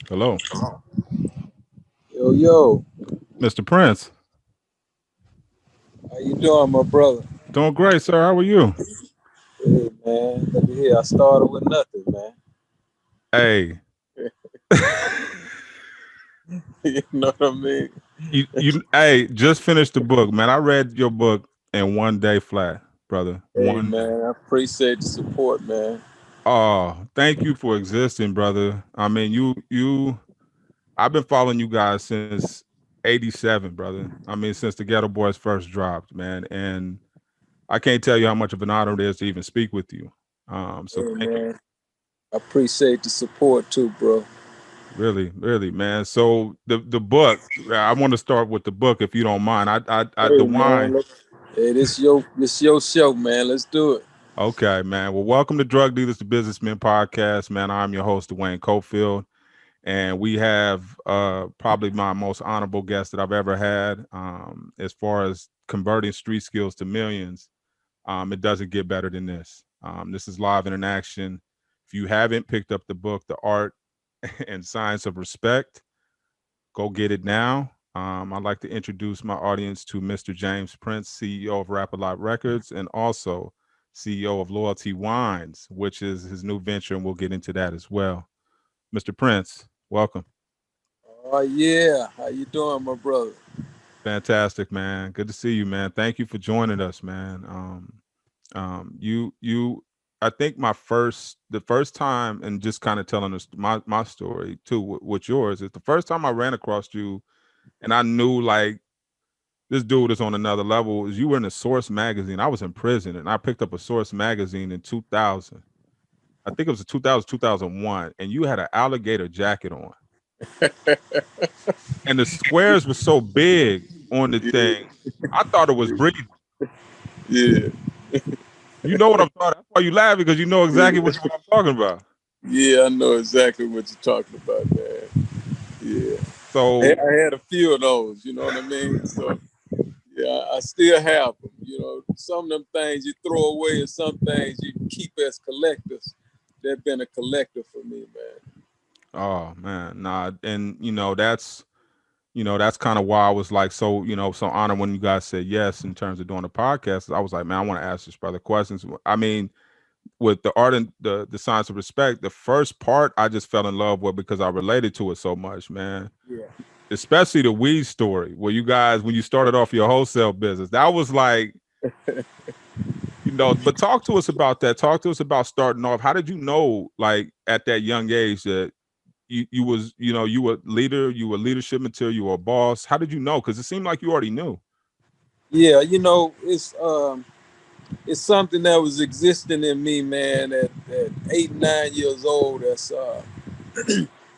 Hello, Yo, yo, Mr. Prince. how you doing, my brother? Doing great, sir. How are you? Hey, man, look at here. I started with nothing, man. Hey, You know what I mean? hey, just finished the book, man. I read your book in 1 day flat, brother. Hey, 1 day. man, I appreciate the support, man. Oh, thank you for existing, brother. I mean, I've been following you guys since '87, brother. I mean, since the Ghetto Boys first dropped, man. And I can't tell you how much of an honor it is to even speak with you. So Hey, thank you. man, I appreciate the support too, bro. Really, really, man. So the book, I want to start with the book, if you don't mind. The Hey, man, wine. look. Hey, this your show, man. Let's do it. Okay, man. Well, welcome to Drug Dealers to Businessmen podcast, man. I'm your host, Dwayne Cofield, and we have probably my most honorable guest that I've ever had. As far as converting street skills to millions, it doesn't get better than this. This is live and in action. If you haven't picked up the book, The Art and Science of Respect, go get it now. I'd like to introduce my audience to Mr. James Prince, CEO of RapALot Records, and also CEO of Loyalty Wines, which is his new venture, and we'll get into that as well. Mr. Prince, welcome. Oh yeah, how you doing, my brother? Fantastic, man. Good to see you, man. Thank you for joining us, man. I think the first time, and just kind of telling us my story too, with yours is the first time I ran across you, and I knew like this dude is on another level. Is you were in a Source magazine. I was in prison, and I picked up a Source magazine in 2000. I think it was 2000, 2001, and you had an alligator jacket on, and the squares were so big on the Yeah, thing. I thought it was breathing. yeah, You know what I'm talking. That's why you laughing, because you know exactly yeah. what I'm talking about. Yeah, I know exactly what you're talking about, man. Yeah, So I had a few of those. You know what I mean? So yeah, I still have them. You know, some of them things you throw away, and some things you keep as collectors. They've been a collector for me, man. oh man, nah, and that's kind of why I was like so honored when you guys said yes in terms of doing the podcast. I was like, man, I want to ask this brother questions. I mean, with the art and the science of respect, the first part I just fell in love with because I related to it so much, man. Yeah. Especially the weed story, where you guys, when you started off your wholesale business, that was like, but talk to us about that. Talk to us about starting off. How did you know, like at that young age, that you was, you were leader, you were leadership material, you were a boss? How did you know? Because it seemed like you already knew. Yeah, it's something that was existing in me, man, at 8, 9 years old. That's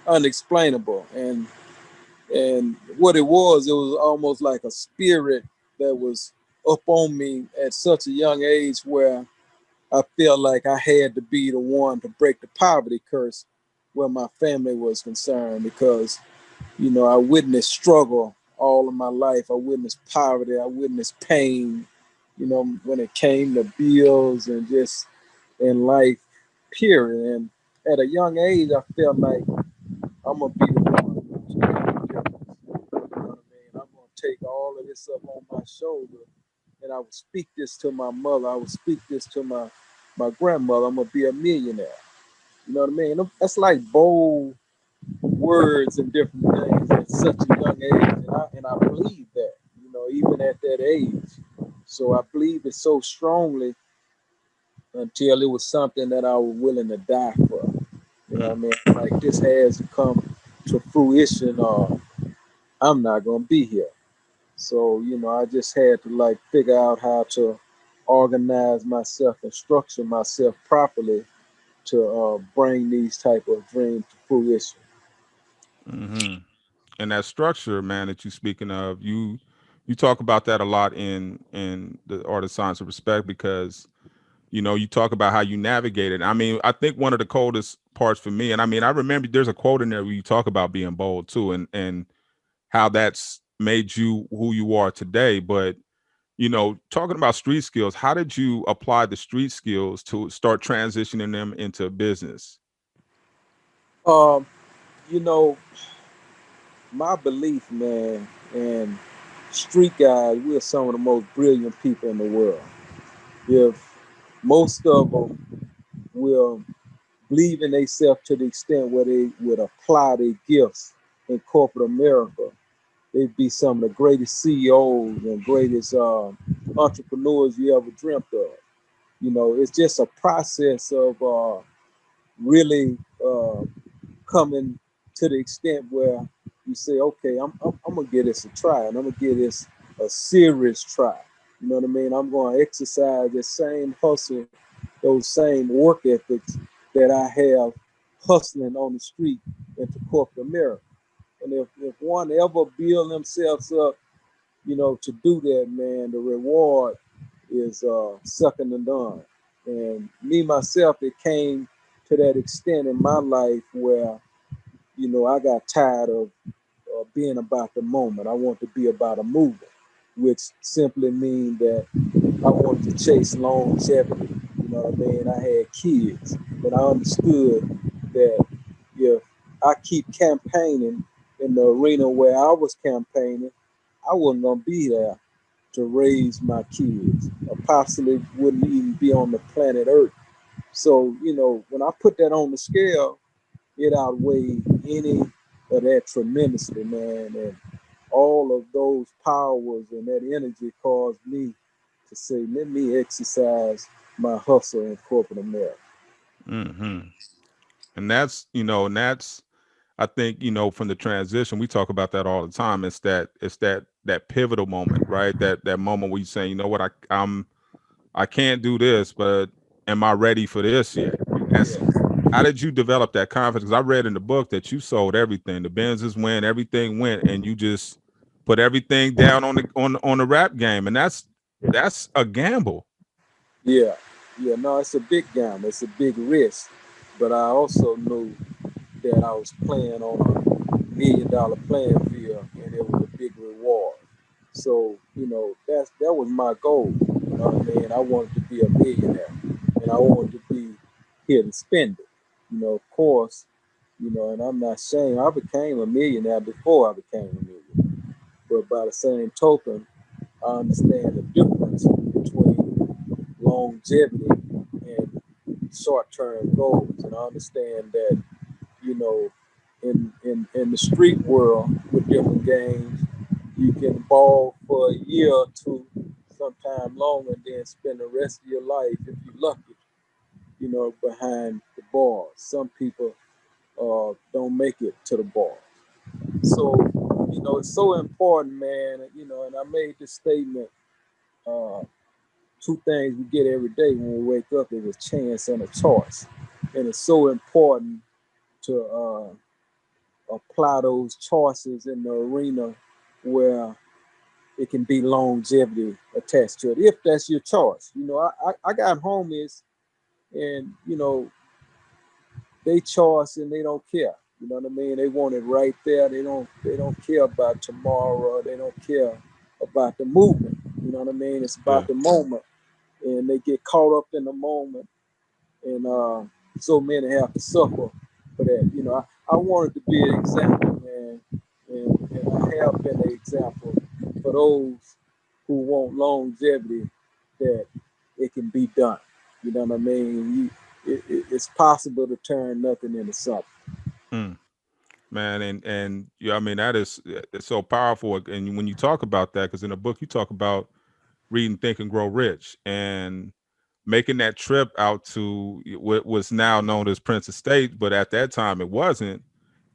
unexplainable, and what it was almost like a spirit that was up on me at such a young age where I felt like I had to be the one to break the poverty curse where my family was concerned because, I witnessed struggle all of my life. I witnessed poverty. I witnessed pain, when it came to bills and just in life, period. And at a young age, I felt like I'm going to be the one who's going to make a difference. You know what I mean? I'm going to take all of this up on my shoulder and I would speak this to my mother. I would speak this to my grandmother. I'm gonna be a millionaire. You know what I mean? That's like bold words and different things at such a young age, and I believe that. Even at that age. So I believe it so strongly until it was something that I was willing to die for. You know what I Mm. mean? Like this has to come to fruition, or I'm not gonna be here. So, I just had to like figure out how to organize myself and structure myself properly to bring these type of dreams to fruition. Hmm. And that structure, man, that you speaking of, you talk about that a lot in the art of science of respect, because you talk about how you navigated. I mean, I think one of the coldest parts for me, and I mean, I remember there's a quote in there where you talk about being bold too, and how that's made you who you are today. But talking about street skills, how did you apply the street skills to start transitioning them into business? Um, You know, my belief, man, and street guys, we're some of the most brilliant people in the world. If most of them will believe in themselves to the extent where they would apply their gifts in corporate America, they'd be some of the greatest CEOs and greatest entrepreneurs you ever dreamt of. You know, it's just a process of really coming to the extent where you say, okay, I'm gonna give this a try, and I'm gonna give this a serious try. You know what I mean? I'm gonna exercise the same hustle, those same work ethics that I have hustling on the street into corporate America. And if one ever build themselves up, you know, to do that, man, the reward is second to none. And me myself, it came to that extent in my life where, you know, I got tired of being about the moment. I want to be about a movement, which simply means that I wanted to chase longevity. You know what I mean? I had kids, but I understood that if I keep campaigning in the arena where I was campaigning, I wasn't gonna be there to raise my kids. I possibly wouldn't even be on the planet Earth. So, you know, when I put that on the scale, it outweighed any of that tremendously, man. And all of those powers and that energy caused me to say, let me exercise my hustle in corporate America. Hmm. And that's, and that's, I think, from the transition, we talk about that all the time. It's that pivotal moment, right? That moment where you say, you know what, I can't do this, but am I ready for this yet? That's how did you develop that confidence? Because I read in the book that you sold everything. The Benzes went, everything went, and you just put everything down on the rap game. And that's a gamble. Yeah, yeah, no, it's a big gamble, it's a big risk. But I also knew that I was playing on a $1 million playing field and it was a big reward. So, you know, that was my goal. You know what I mean? I wanted to be a millionaire and I wanted to be here to spend it. You know, of course, you know, and I'm not saying I became a millionaire before I became a millionaire. But by the same token, I understand the difference between longevity and short-term goals. And I understand that, you know, in the street world with different games, you can ball for a year or two, sometime longer, and then spend the rest of your life, if you're lucky, you know, behind the bars. Some people don't make it to the bars. So, you know, it's so important, man. You know, and I made this statement. Uh, Two things we get every day when we wake up is a chance and a choice, and it's so important to apply those choices in the arena where it can be longevity attached to it, if that's your choice. You know, I got homies, and you know, they choice and they don't care. You know what I mean? They want it right there. They don't care about tomorrow. They don't care about the movement. You know what I mean? It's Yeah. about the moment, and they get caught up in the moment, and so many have to suffer for that. You know, I wanted to be an example, man, and I have been an example for those who want longevity, that it can be done. You know what I mean? It's possible to turn nothing into something. Mm. Man, and yeah, I mean that is it's so powerful. And when you talk about that, because in the book you talk about reading Think and Grow Rich and making that trip out to what was now known as Prince Estate, but at that time it wasn't,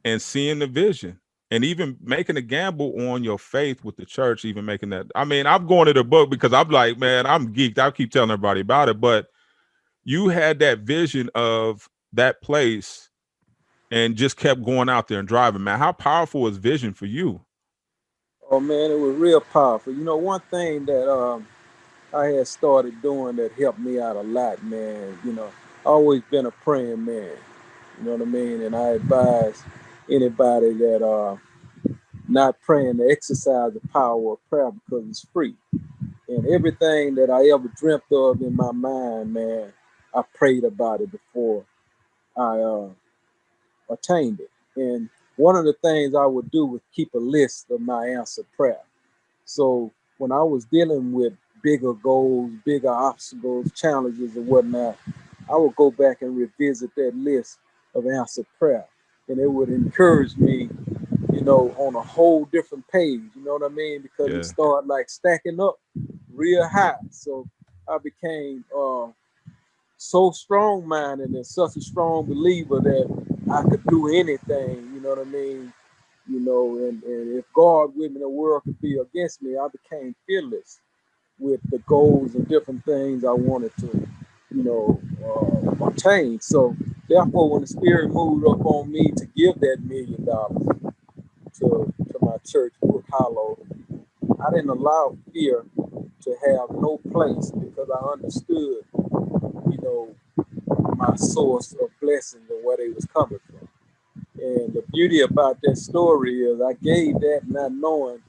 and seeing the vision and even making a gamble on your faith with the church, even making that. I mean, I'm going to the book because I'm like, man, I'm geeked. I keep telling everybody about it, but you had that vision of that place and just kept going out there and driving, man. How powerful is vision for you? Oh man, it was real powerful. You know, one thing that I had started doing that helped me out a lot, man. You know, I always been a praying man. You know what I mean? And I advise anybody that not praying to exercise the power of prayer because it's free. And everything that I ever dreamt of in my mind, man, I prayed about it before I attained it. And one of the things I would do was keep a list of my answered prayer. So when I was dealing with bigger goals, bigger obstacles, challenges, and whatnot, I would go back and revisit that list of answered prayer. And it would encourage me, on a whole different page, you know what I mean? Because it Yeah. started like stacking up real high. So I became so strong minded and such a strong believer that I could do anything, you know what I mean? And if God with me, the world could be against me. I became fearless with the goals and different things I wanted to, attain. So therefore, when the Spirit moved up on me to give that $1 million to my church, Brook Hollow, I didn't allow fear to have no place because I understood, you know, my source of blessings and where they was coming from. And the beauty about that story is I gave that not knowing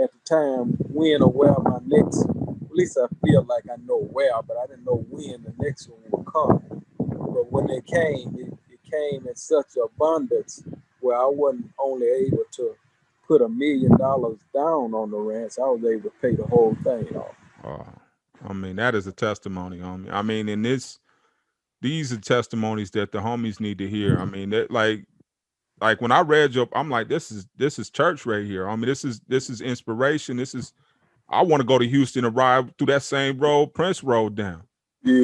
at the time when or where my next, at least I feel like I know where, but I didn't know when the next one would come. But when they came, it came in such abundance where I wasn't only able to put $1 million down on the ranch, I was able to pay the whole thing off. Oh, I mean, that is a testimony, homie. I mean, in this, these are testimonies that the homies need to hear. I mean, that like when I read your, I'm like, this is church right here. I mean, this is inspiration. This is, I want to go to Houston and ride through that same road Prince rode down.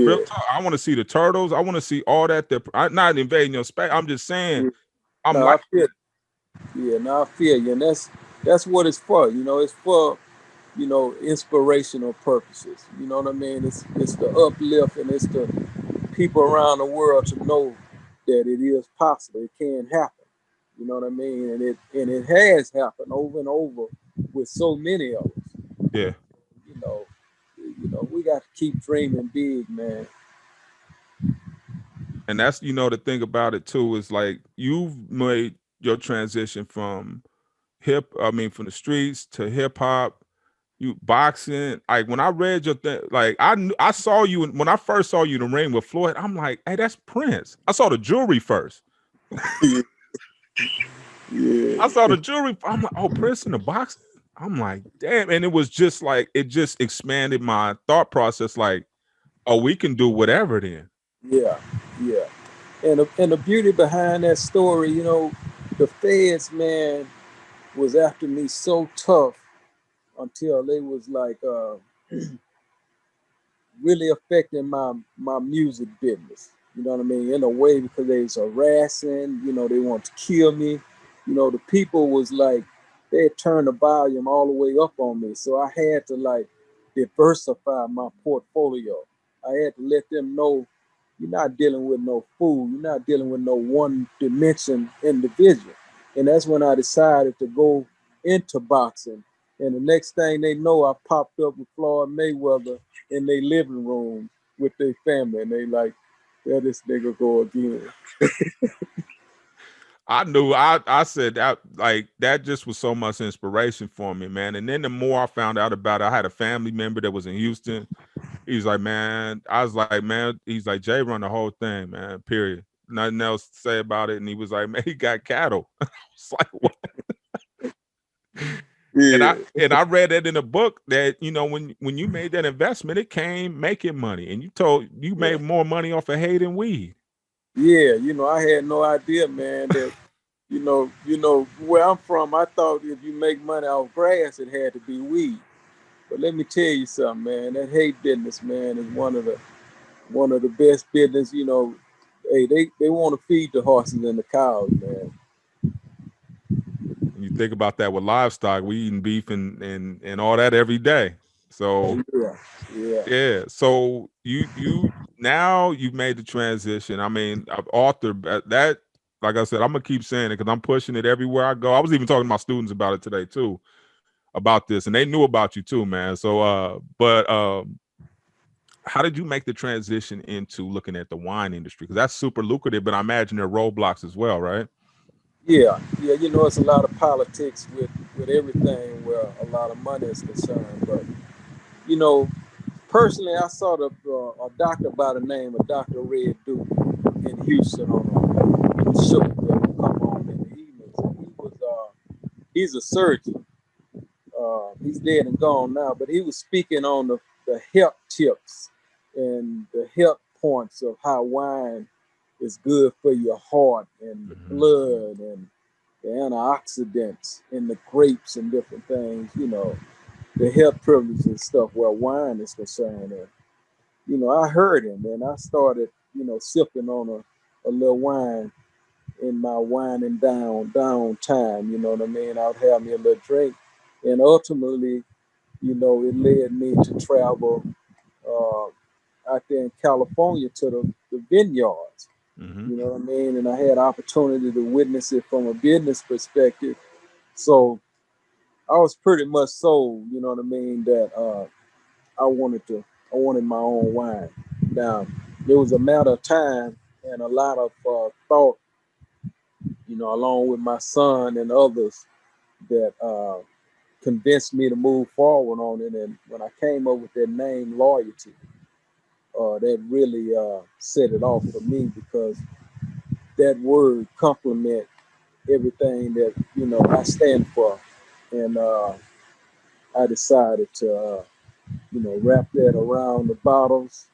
Real Yeah, talk. I want to see the turtles. I want to see all that. I'm not invading your space. I'm just saying. yeah. I'm No, like, I feel, yeah, no, I feel you, and that's what it's for. It's for inspirational purposes. You know what I mean? It's the uplift and it's the people around the world to know that it is possible. It can happen. You know what I mean? And it has happened over and over with so many of us. yeah. You know, we got to keep dreaming big, man. And that's, the thing about it too is like you've made your transition from from the streets to hip hop, you boxing. Like when I read your thing, like I saw you when I first saw you in the ring with Floyd. I'm like, hey, that's Prince. I saw the jewelry first. I Yeah, saw the jewelry. I'm like, oh, Prince in the boxing. I'm like, damn. And it was just like it just expanded my thought process. Like, oh, we can do whatever then. yeah, yeah. And the beauty behind that story, the feds, man, was after me so tough until they was like really affecting my music business. You know what I mean? In a way, because they was harassing. They want to kill me. The people was like they had turned the volume all the way up on me. So I had to like diversify my portfolio. I had to let them know you're not dealing with no fool. You're not dealing with no one dimension individual. And that's when I decided to go into boxing. And the next thing they know, I popped up with Floyd Mayweather in their living room with their family, and they like, there this nigga go again. I knew I said that like that just was so much inspiration for me, man. And then the more I found out about it, I had a family member that was in Houston. He's like, man, I was like, man, he's like, Jay run the whole thing, man, period. Nothing else to say about it. And he was like, man, he got cattle. I was like, what? And I Yeah, and I read that in a book that, when you made that investment, it came making money. And you yeah, made more money off of hay than weed. yeah. I had no idea, man, that where I'm from. I thought if you make money off grass, it had to be weed. But let me tell you something, man. That hay business, man, is one of the best business. Hey, they want to feed the horses and the cows, man. And you think about that with livestock, we eating beef and all that every day. So Oh, yeah, yeah, yeah. So you now you've made the transition. I mean, I've authored that. Like I said, I'm gonna keep saying it because I'm pushing it everywhere I go. I was even talking to my students about it today too, about this, and they knew about you too, man. So but how did you make the transition into looking at the wine industry? Because that's super lucrative, but I imagine there are roadblocks as well, right? yeah, yeah. It's a lot of politics with everything where a lot of money is concerned. But you know, personally, I saw a doctor by the name of Dr. Red Duke in Houston on a show that would come on in the evenings. He's a surgeon. He's dead and gone now, but he was speaking on the health tips and the health points of how wine is good for your heart and the Mm-hmm. blood and the antioxidants in the grapes and different things, the health privileges and stuff where wine is concerned. And, I heard him and I started, sipping on a little wine in my winding down time, you know what I mean? I would have me a little drink. And ultimately, it led me to travel uh, out there in California to the vineyards. Mm-hmm. You know what I mean? And I had opportunity to witness it from a business perspective. So I was pretty much sold, you know what I mean, that I wanted my own wine. Now, it was a matter of time and a lot of thought, along with my son and others that convinced me to move forward on it. And when I came up with that name, Loyalty, that really set it off for me because that word complement everything that I stand for, and I decided to wrap that around the bottles,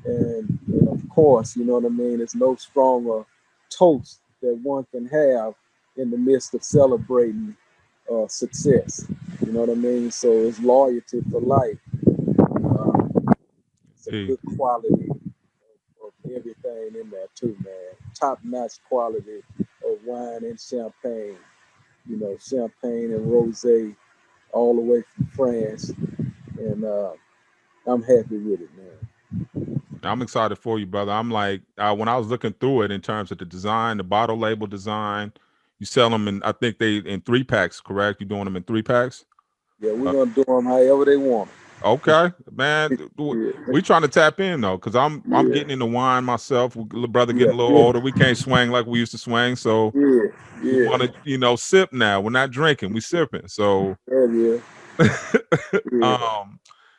and of course, you know what I mean. There's no stronger toast that one can have in the midst of celebrating success. You know what I mean. So it's loyalty for life. Uh, it's a Hey, good quality of everything in there too, man. Top notch quality of wine and champagne. Champagne and rosé all the way from France, and I'm happy with it, man. I'm excited for you, brother. I'm like, when I was looking through it in terms of the design, the bottle label design, you sell them in, I think they in 3 packs, correct? You're doing them in 3 packs? Yeah, we're Uh, gonna do them however they want okay, man. them. We trying to tap in though, because I'm Yeah, getting into wine myself. Little brother yeah, getting a little yeah, older. We can't swing like we used to swing, so yeah, we yeah, want to, sip now. We're not drinking, we sipping. So, yeah, yeah, yeah.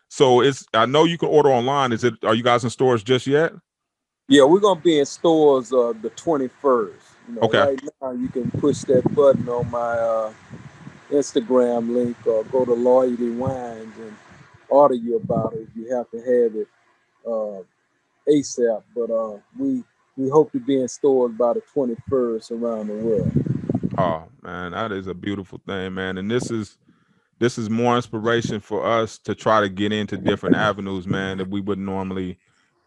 so it's. I know you can order online. Is it? Are you guys in stores just yet? Yeah, we're gonna be in stores the 21st. Okay. Right now you can push that button on my Instagram link or go to Loyalty Wines and order your bottle if you have to have it uh, ASAP. But we hope to be in stores by the 21st around the world. Oh man, that is a beautiful thing, man. And this is more inspiration for us to try to get into different avenues, man, that we wouldn't normally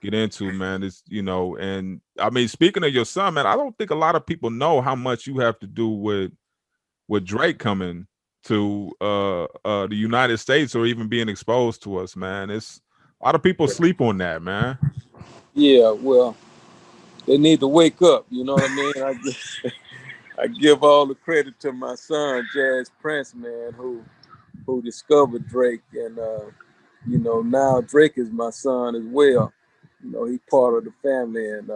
get into, man. It's and I mean, speaking of your son, man, I don't think a lot of people know how much you have to do with Drake coming to the United States or even being exposed to us, man. It's a lot of people sleep on that, man. Yeah, well, they need to wake up. You know what I mean? I give all the credit to my son, J.Prince, man, who discovered Drake, and now Drake is my son as well. He part of the family, and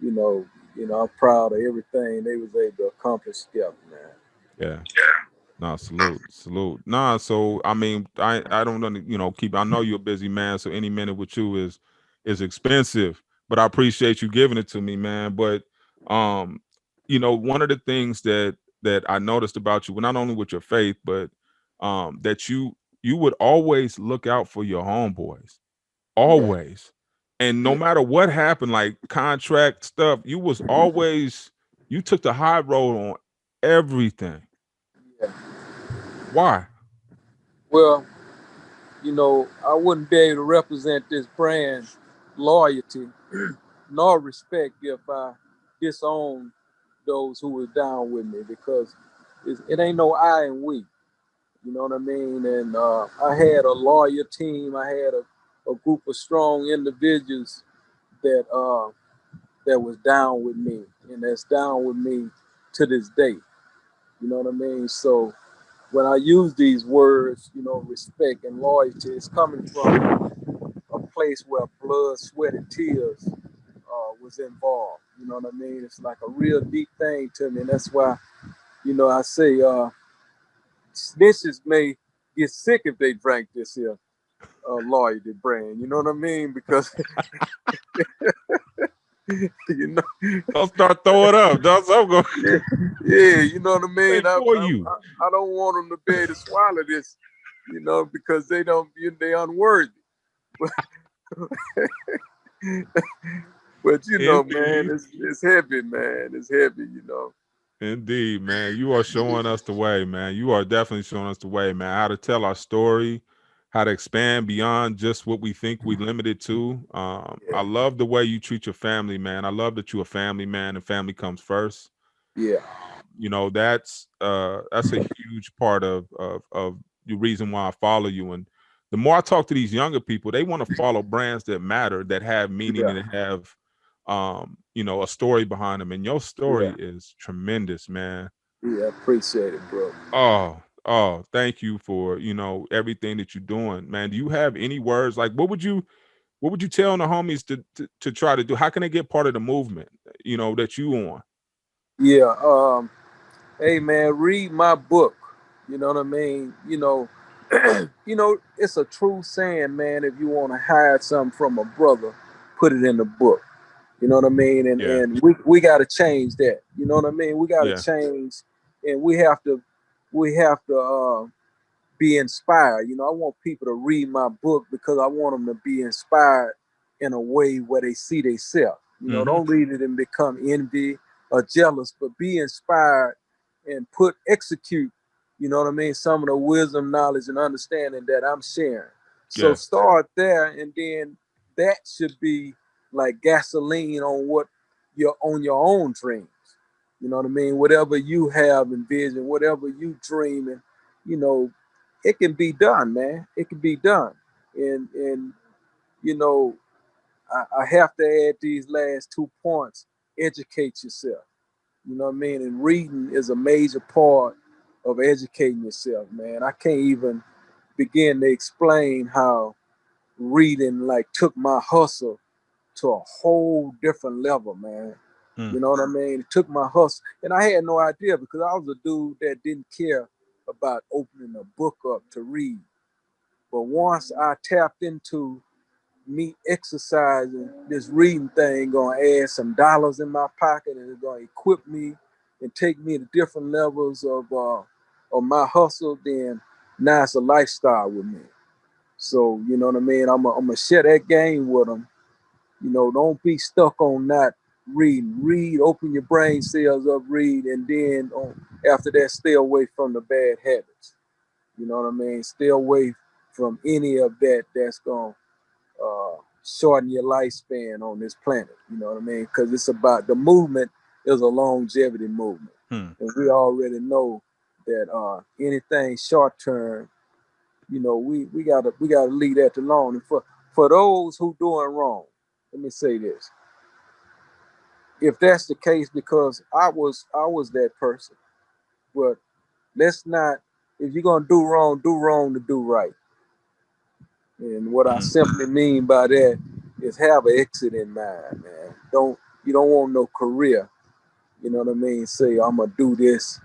you know, I'm proud of everything they was able to accomplish together, man. Yeah. No, salute. Nah, so I mean, I don't know, keep. I know you're a busy man, so any minute with you is expensive. But I appreciate you giving it to me, man. But um, one of the things that I noticed about you, well, not only with your faith, but that you would always look out for your homeboys, Yeah, always, and no yeah, matter what happened, like contract stuff, you took the high road on everything. yeah. Why? Well, I wouldn't be able to represent this brand loyalty nor respect if I disown those who were down with me because it ain't no I and we. You know what I mean? And I had a lawyer team. I had a group of strong individuals that that was down with me, and that's down with me to this day. You know what I mean? So when I use these words, respect and loyalty, it's coming from a place where blood, sweat, and tears was involved. You know what I mean? It's like a real deep thing to me, and that's why I say snitches may get sick if they drank this here loyalty brand. You know what I mean? Because you know, Don't start throwing up. Don't go. yeah, Yeah, you know what I mean. Pray for you. I don't want them to be able to swallow this, because they unworthy. But man, Indeed. it's heavy, man. It's heavy. Indeed, man. You are showing us the way, man. You are definitely showing us the way, man. How to tell our story, how to expand beyond just what we think we limited to. I Yeah, love the way you treat your family, man. I love that you're a family man and family comes first. yeah, That's a huge part of the reason why I follow you. And the more I talk to these younger people, they want to follow brands that matter, that have meaning, yeah, and that have a story behind them. And your story yeah, is tremendous, man. yeah. Appreciate it, bro. Oh, thank you for, everything that you're doing, man. Do you have any words? Like, what would you tell the homies to try to do? How can they get part of the movement, that you on? Yeah. Hey, man, read my book. You know what I mean? It's a true saying, man. If you want to hide something from a brother, put it in the book. You know what I mean? And Yeah, and we got to change that. You know what I mean? We got to yeah, change, and we have to be inspired. I want people to read my book because I want them to be inspired in a way where they see themselves. mm-hmm. Don't read it and become envy or jealous, but be inspired and execute, what I mean, some of the wisdom, knowledge, and understanding that I'm sharing. So Yeah, start there, and then that should be like gasoline on your own dreams. You know what I mean? Whatever you have envisioned, whatever you dreaming, you know, it can be done, man. It can be done. And you know, I have to add these last 2 points. Educate yourself. You know what I mean? And reading is a major part of educating yourself, man. I can't even begin to explain how reading like took my hustle to a whole different level, man. mm, You know what I mean? It took my hustle. And I had no idea because I was a dude that didn't care about opening a book up to read. But once I tapped into me exercising, this reading thing gonna add some dollars in my pocket, and it's gonna equip me and take me to different levels of my hustle. Then now it's a lifestyle with me. So you know what I mean. I'm gonna share that game with them. Don't be stuck on not reading. Read, open your brain cells up, read, and then after that, stay away from the bad habits. You know what I mean? Stay away from any of that that's gonna shorten your lifespan on this planet. You know what I mean? Because it's about the movement is a longevity movement, hmm. and we already know that anything short term, we gotta leave that alone. And for those who doing wrong, let me say this: if that's the case, because I was that person, but let's not. If you're gonna do wrong to do right. And what I Mm. simply mean by that is have an exit in mind, man. You don't want no career. You know what I mean? Say I'm gonna do this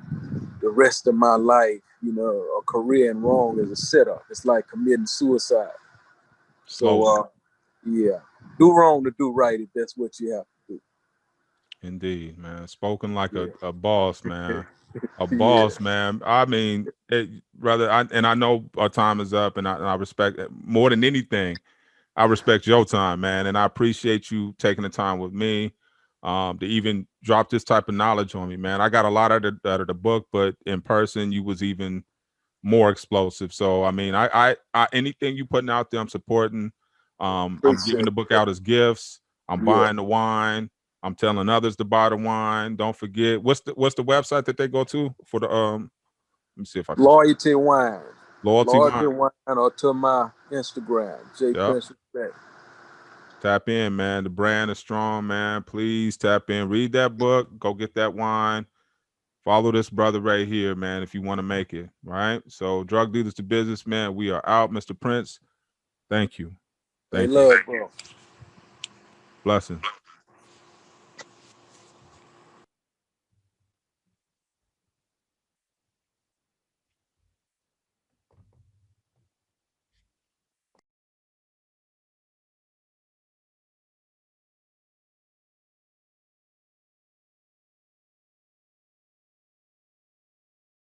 the rest of my life. A career in wrong is a setup. It's like committing suicide. So Slowly. yeah, do wrong to do right if that's what you have to Indeed, man. Spoken like do. a boss, man. A Yeah, boss, man. I mean, I know our time is up, and I respect it more than anything. I respect your time, man, and I appreciate you taking the time with me, to even drop this type of knowledge on me, man. I got a lot out of the book, but in person, you was even more explosive. So, I mean, I anything you putting out there, I'm supporting. I'm giving appreciate the it, book bro. out as gifts. I'm Yeah, buying the wine. I'm telling others to buy the wine. Don't forget, what's the website that they go to for the let me see if I can loyalty wine, loyalty loyalty wine. wine, or to my Instagram, Yep. J.Prince respect. Tap in, man. The brand is strong, man. Please tap in. Read that book. Go get that wine. Follow this brother right here, man, if you want to make it. Right. So, drug dealers to business, man. We are out, Mr. Prince. Thank you. Hey, Thank you. love, bro. Blessings.